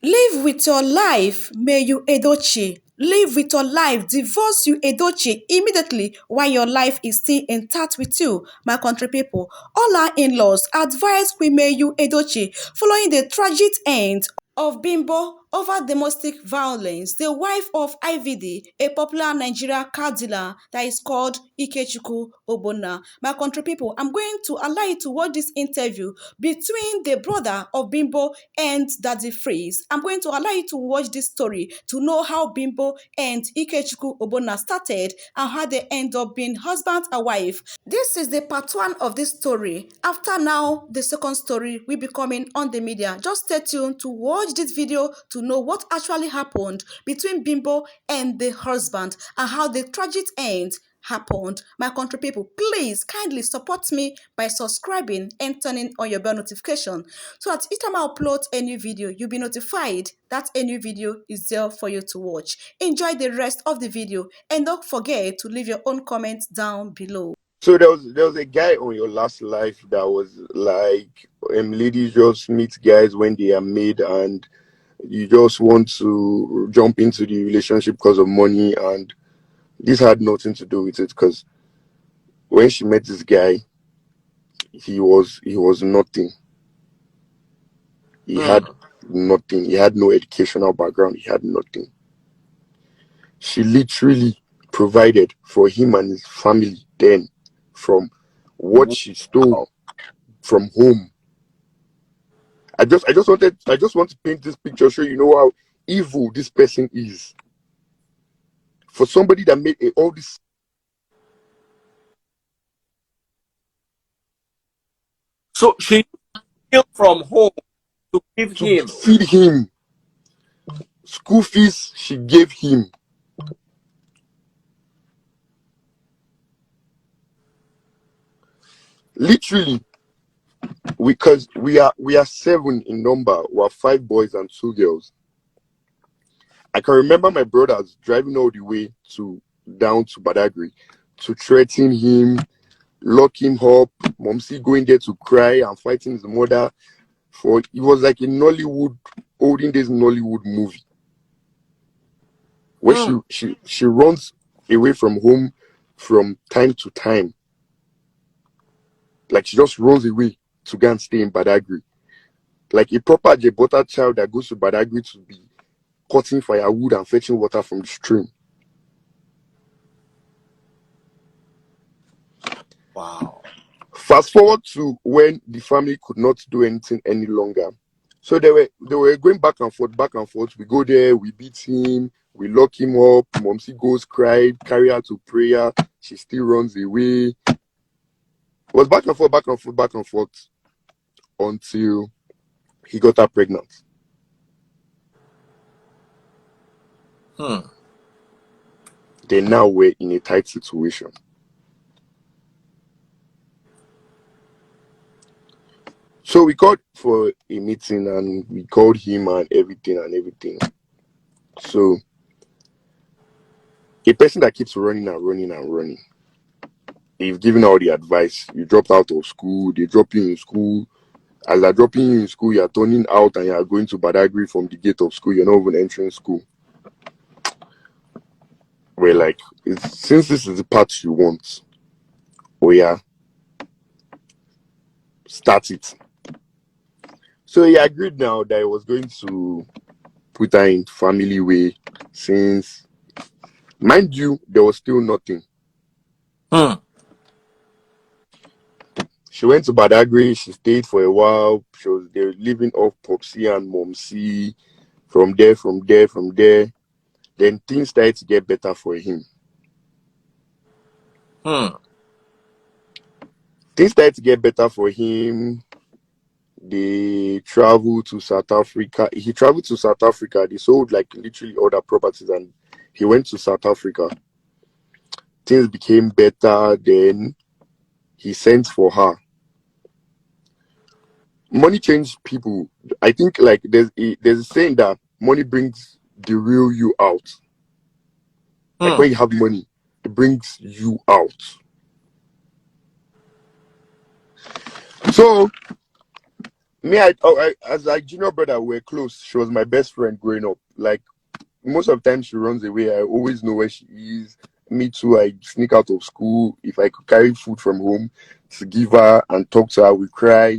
Live with your life, may you EDOCHIE. Live with your life, divorce you EDOCHIE immediately while your life is still intact with you, my country people. All our in-laws advise we may you EDOCHIE following the tragic end of Bimbo over domestic violence, the wife of IVD, a popular Nigerian car dealer that is called Ikechukwu Ogbonna. My country people, I'm going to allow you to watch this interview between the brother of Bimbo and Daddy Freeze. I'm going to allow you to watch this story to know how Bimbo and Ikechukwu Ogbonna started and how they end up being husband and wife. This is the part one of this story. After now, the second story will be coming on the media. Just stay tuned to watch this video to know what actually happened between Bimbo and the husband and how the tragic end happened. My country people, please kindly support me by subscribing and turning on your bell notification so that each time I upload a new video, you'll be notified that a new video is there for you to watch. Enjoy the rest of the video and don't forget to leave your own comments down below. So there was a guy on your last life that was like, ladies just meet guys when they are made and you just want to jump into the relationship because of money, and this had nothing to do with it, because when she met this guy, he was nothing. He had nothing. He had no educational background. He had nothing. She literally provided for him and his family then from what she stole from home. I just want to paint this picture so you know how evil this person is. For somebody that made all this. So she steal from home to give to him. feed him. School fees she gave him. Literally, because we are 7 in number. We are 5 boys and 2 girls. I can remember my brothers driving all the way down to Badagry to threaten him, lock him up. Momsi going there to cry and fighting his mother. It was like a Nollywood, olden days Nollywood movie, where she runs away from home from time to time. Like she just runs away to go and stay in Badagry. Like a proper Jebota child that goes to Badagry to be cutting firewood and fetching water from the stream. Wow. Fast forward to when the family could not do anything any longer. So they were going back and forth. We go there, we beat him, we lock him up. Momsi goes, cried, carry her to prayer. She still runs away. It was back and forth until he got her pregnant. They now were in a tight situation. So we called for a meeting and we called him and everything. So a person that keeps running, he's giving all the advice. You dropped out of school, they drop you in school. As they're dropping you in school, you're turning out and you're going to Badagry from the gate of school. You're not even entering school. We're like, since this is the part you want, start it. So he agreed now that he was going to put her in family way, since, mind you, there was still nothing. She went to Badagry, she stayed for a while. They were living off Popsy and Momsy. From there. Then things started to get better for him. Things started to get better for him. They traveled to South Africa. He traveled to South Africa. They sold like literally all their properties and he went to South Africa. Things became better. Then he sent for her. Money changed people. I think like there's a saying that money brings the real you out. Like when you have money, it brings you out. So Me, as a junior brother, we're close. She was my best friend growing up. Like, most of the time she runs away, I always know where she is. Me too, I sneak out of school. If I could carry food from home to give her and talk to her, we cry.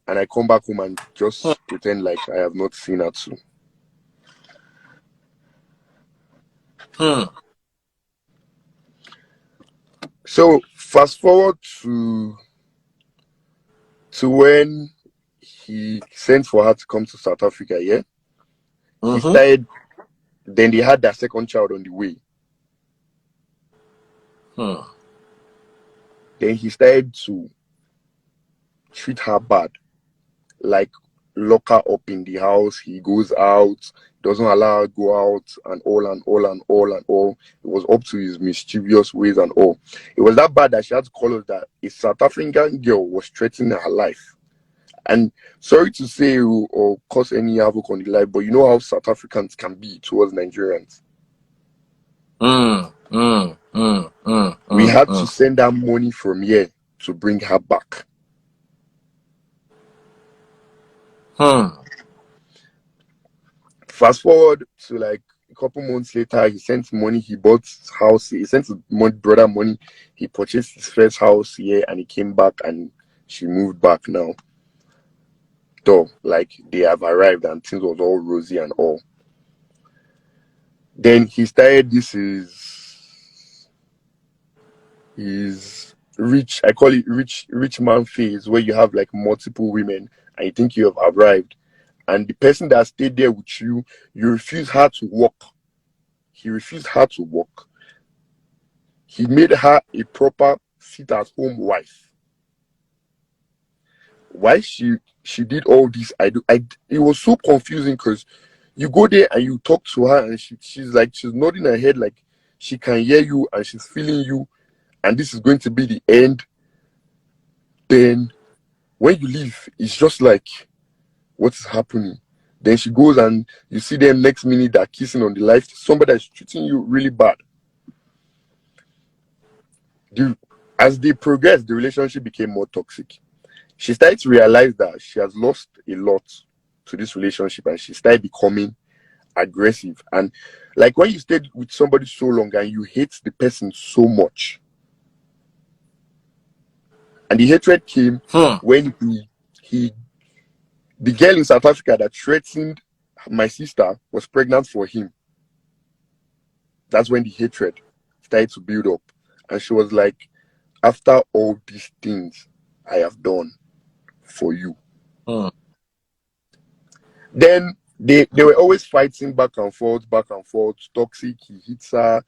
And I come back home and Hmm. just pretend like I have not seen her too. Hmm. So fast forward to when he sent for her to come to South Africa, yeah? He Mm-hmm. started, then they had their second child on the way. Hmm. Then he started to treat her bad, like lock her up in the house. He goes out, doesn't allow her to go out, and all and all and all and all. It was up to his mischievous ways and all. It was that bad that she had to call us that a South African girl was threatening her life. And sorry to say or cause any havoc on the life, but you know how South Africans can be towards Nigerians. Mm, mm, mm, mm, We mm, had to mm. send her money from here to bring her back. Hmm. Fast forward to like a couple months later, he sent money. He bought his house. He sent his brother money. He purchased his first house here, and he came back, and she moved back now. So like they have arrived, and things was all rosy and all. Then he started. This is rich. I call it rich man phase, where you have like multiple women, and you think you have arrived, and the person that stayed there with you, you refuse her to work. He refused her to work. He made her a proper sit-at-home wife. Why she did all this, it was so confusing because you go there and you talk to her and she's nodding her head like she can hear you and she's feeling you and this is going to be the end. Then when you leave, it's just like, what is happening? Then she goes and you see them next minute they're kissing on the life. Somebody that's treating you really bad. As they progressed, the relationship became more toxic. She started to realize that she has lost a lot to this relationship and she started becoming aggressive. And like when you stayed with somebody so long and you hate the person so much, and the hatred came Hmm. when he the girl in South Africa that threatened my sister was pregnant for him. That's when the hatred started to build up. And she was like, after all these things I have done for you. Hmm. Then they were always fighting back and forth, toxic. He hits her,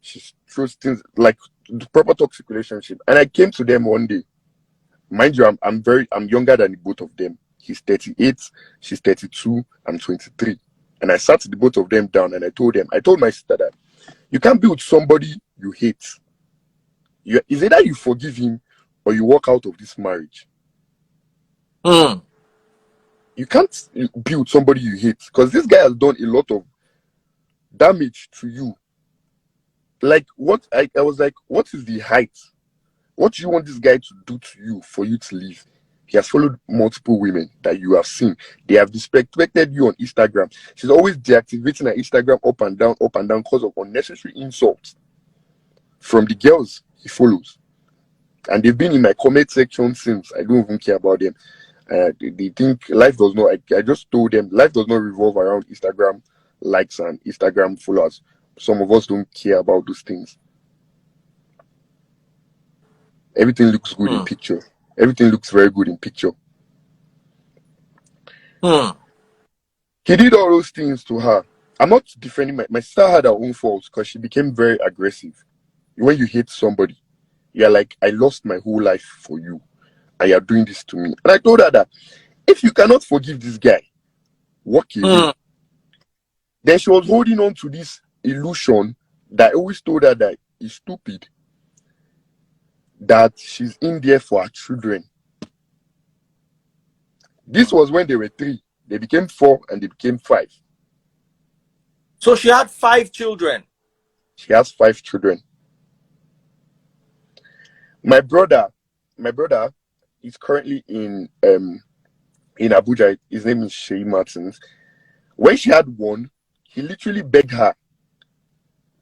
she throws things like the proper toxic relationship. And I came to them one day. Mind you, I'm younger than the both of them. He's 38, she's 32, I'm 23. And I sat the both of them down and I told my sister that you can't be with somebody you hate. Is either you forgive him or you walk out of this marriage. Hmm. You can't be with somebody you hate because this guy has done a lot of damage to you. Like what I was like, what is the height? What do you want this guy to do to you for you to leave? He has followed multiple women that you have seen. They have disrespected you on Instagram. She's always deactivating her Instagram up and down because of unnecessary insults from the girls he follows. And they've been in my comment section since. I don't even care about them. They think life does not. I just told them life does not revolve around Instagram likes and Instagram followers. Some of us don't care about those things. Everything looks good in Hmm. picture. Everything looks very good in picture. Hmm. He did all those things to her. I'm not defending my sister had her own faults because she became very aggressive. When you hate somebody, you're like, I lost my whole life for you, and you're doing this to me. And I told her that if you cannot forgive this guy, walk away. Hmm. Then she was holding on to this illusion that I always told her that is stupid, that she's in there for her children. This was when they were 3. They became 4 and they became 5. So she had 5 children. She has 5 children. My brother, is currently in Abuja. His name is Shea Martins. When she had won, he literally begged her.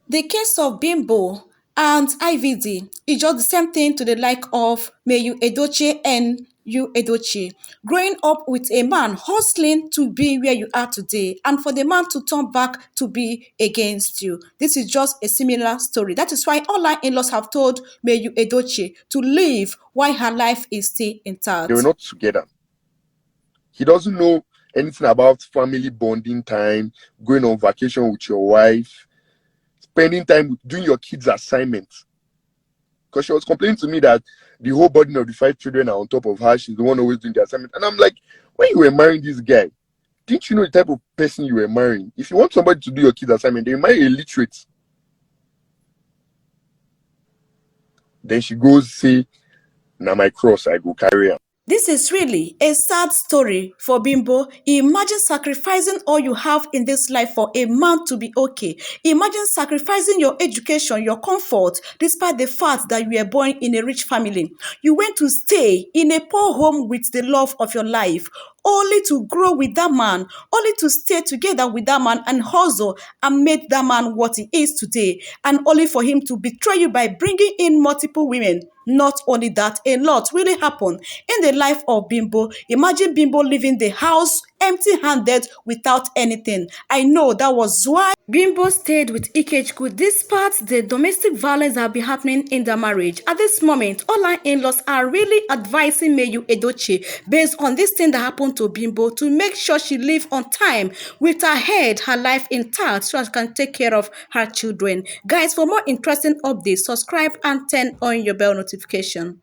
The case of Bimbo and IVD is just the same thing to the like of Mayu Edochie and you Edochie. Growing up with a man hustling to be where you are today and for the man to turn back to be against you. This is just a similar story. That is why all our in-laws have told Mayu Edochie to leave while her life is still They were intact. not together. He doesn't know anything about family bonding time, going on vacation with your wife, spending time doing your kids' assignments. Because she was complaining to me that the whole burden of the 5 children are on top of her. She's the one always doing the assignment. And I'm like, when you were marrying this guy, didn't you know the type of person you were marrying? If you want somebody to do your kids' assignment, they marry a literate. Then she goes say, "Na my cross, I go carry am." This is really a sad story for Bimbo. Imagine sacrificing all you have in this life for a man to be okay. Imagine sacrificing your education, your comfort, despite the fact that you were born in a rich family. You went to stay in a poor home with the love of your life, only to grow with that man, only to stay together with that man and hustle and make that man what he is today, and only for him to betray you by bringing in multiple women. Not only that, a lot really happened in the life of Bimbo. Imagine Bimbo leaving the house empty-handed without anything. I know that was why Bimbo stayed with Ikechukwu despite the domestic violence that have been happening in the marriage. At this moment, all our in-laws are really advising Mayu Edochie based on this thing that happened to Bimbo to make sure she live on time with her head, her life intact so she can take care of her children. Guys, for more interesting updates, subscribe and turn on your bell notification.